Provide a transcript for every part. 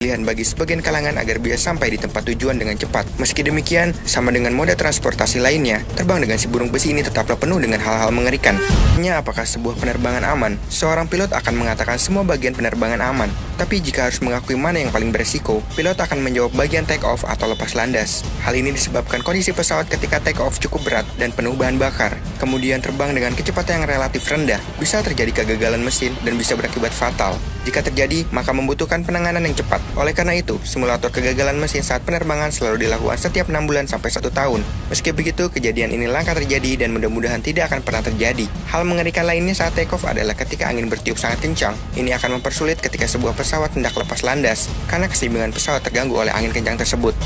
pilihan bagi sebagian kalangan agar bisa sampai di tempat tujuan dengan cepat. Meski demikian, sama dengan moda transportasi lainnya, terbang dengan si burung besi ini tetaplah penuh dengan hal-hal mengerikan. Apakah sebuah penerbangan aman? Seorang pilot akan mengatakan semua bagian penerbangan aman. Tapi jika harus mengakui mana yang paling beresiko, pilot akan menjawab bagian take off atau lepas landas. Hal ini disebabkan kondisi pesawat ketika take off cukup berat dan penuh bahan bakar. Kemudian terbang dengan kecepatan yang relatif rendah, bisa terjadi kegagalan mesin dan bisa berakibat fatal. Jika terjadi, maka membutuhkan penanganan yang cepat. Oleh karena itu, simulator kegagalan mesin saat penerbangan selalu dilakukan setiap 6 bulan sampai 1 tahun. Meski begitu, kejadian ini langka terjadi dan mudah-mudahan tidak akan pernah terjadi. Hal mengerikan lainnya saat take off adalah ketika angin bertiup sangat kencang. Ini akan mempersulit ketika sebuah pesawat hendak lepas landas, karena keseimbangan pesawat terganggu oleh angin kencang tersebut.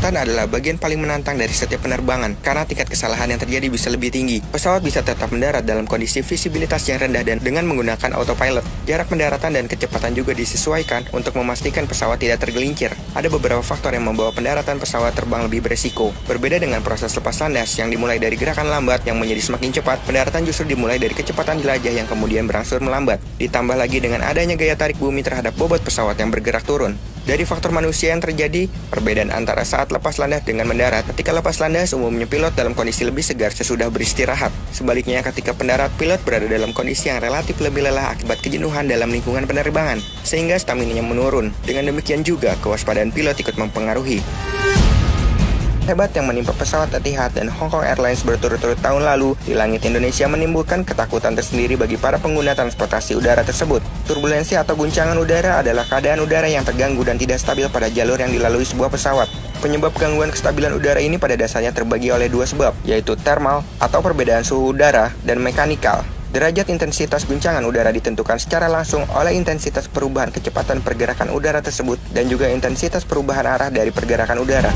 Daratan adalah bagian paling menantang dari setiap penerbangan karena tingkat kesalahan yang terjadi bisa lebih tinggi. Pesawat bisa tetap mendarat dalam kondisi visibilitas yang rendah dan dengan menggunakan autopilot. Jarak pendaratan dan kecepatan juga disesuaikan untuk memastikan pesawat tidak tergelincir. Ada beberapa faktor yang membawa pendaratan pesawat terbang lebih beresiko. Berbeda dengan proses lepas landas yang dimulai dari gerakan lambat yang menjadi semakin cepat, pendaratan justru dimulai dari kecepatan jelajah yang kemudian berangsur melambat. Ditambah lagi dengan adanya gaya tarik bumi terhadap bobot pesawat yang bergerak turun. Dari faktor manusia yang terjadi, perbedaan antara saat lepas landas dengan mendarat. Ketika lepas landas, umumnya pilot dalam kondisi lebih segar sesudah beristirahat. Sebaliknya, ketika pendarat, pilot berada dalam kondisi yang relatif lebih lelah akibat kejenuhan dalam lingkungan penerbangan, sehingga stamina-nya menurun. Dengan demikian juga, kewaspadaan pilot ikut mempengaruhi. Hebat yang menimpa pesawat Etihad dan Hong Kong Airlines berturut-turut tahun lalu di langit Indonesia menimbulkan ketakutan tersendiri bagi para pengguna transportasi udara tersebut. Turbulensi atau guncangan udara adalah keadaan udara yang terganggu dan tidak stabil pada jalur yang dilalui sebuah pesawat. Penyebab gangguan kestabilan udara ini pada dasarnya terbagi oleh dua sebab, yaitu thermal atau perbedaan suhu udara dan mekanikal. Derajat intensitas guncangan udara ditentukan secara langsung oleh intensitas perubahan kecepatan pergerakan udara tersebut dan juga intensitas perubahan arah dari pergerakan udara.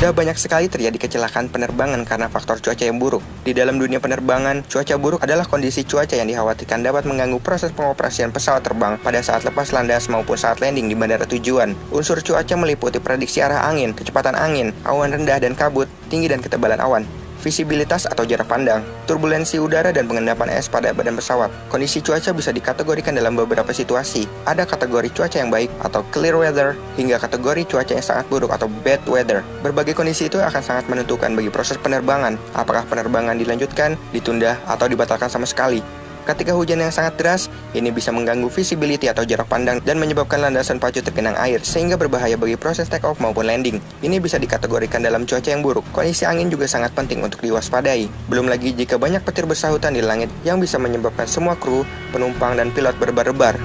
Sudah banyak sekali terjadi kecelakaan penerbangan karena faktor cuaca yang buruk. Di dalam dunia penerbangan, cuaca buruk adalah kondisi cuaca yang dikhawatirkan dapat mengganggu proses pengoperasian pesawat terbang pada saat lepas landas maupun saat landing di bandara tujuan. Unsur cuaca meliputi prediksi arah angin, kecepatan angin, awan rendah dan kabut, tinggi dan ketebalan awan, visibilitas atau jarak pandang, turbulensi udara dan pengendapan es pada badan pesawat. Kondisi cuaca bisa dikategorikan dalam beberapa situasi. Ada kategori cuaca yang baik atau clear weather, hingga kategori cuaca yang sangat buruk atau bad weather. Berbagai kondisi itu akan sangat menentukan bagi proses penerbangan, apakah penerbangan dilanjutkan, ditunda, atau dibatalkan sama sekali. Ketika hujan yang sangat deras, ini bisa mengganggu visibility atau jarak pandang dan menyebabkan landasan pacu tergenang air sehingga berbahaya bagi proses take off maupun landing. Ini bisa dikategorikan dalam cuaca yang buruk. Kondisi angin juga sangat penting untuk diwaspadai. Belum lagi jika banyak petir bersahutan di langit yang bisa menyebabkan semua kru, penumpang, dan pilot berdebar-debar.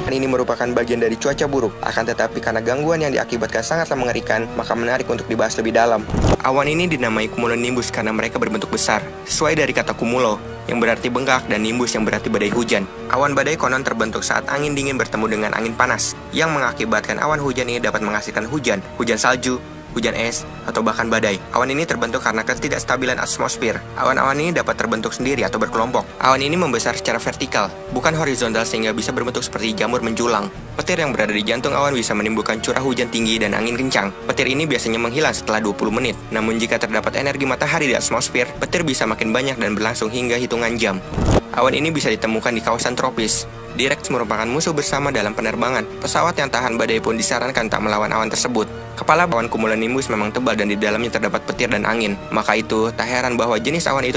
Ini merupakan bagian dari cuaca buruk, akan tetapi karena gangguan yang diakibatkan sangatlah mengerikan, maka menarik untuk dibahas lebih dalam. Awan ini dinamai cumulonimbus karena mereka berbentuk besar, sesuai dari kata cumulo, yang berarti bengkak, dan nimbus yang berarti badai hujan. Awan badai konon terbentuk saat angin dingin bertemu dengan angin panas, yang mengakibatkan awan hujan ini dapat menghasilkan hujan salju, hujan es, atau bahkan badai. Awan ini terbentuk karena ketidakstabilan atmosfer. Awan-awan ini dapat terbentuk sendiri atau berkelompok. Awan ini membesar secara vertikal, bukan horizontal sehingga bisa berbentuk seperti jamur menjulang. Petir yang berada di jantung awan bisa menimbulkan curah hujan tinggi dan angin kencang. Petir ini biasanya menghilang setelah 20 menit. Namun jika terdapat energi matahari di atmosfer, petir bisa makin banyak dan berlangsung hingga hitungan jam. Awan ini bisa ditemukan di kawasan tropis. T-Rex merupakan musuh bersama dalam penerbangan. Pesawat yang tahan badai pun disarankan tak melawan awan tersebut. Kepala awan cumulonimbus memang tebal dan di dalamnya terdapat petir dan angin. Maka itu, tak heran bahwa jenis awan itu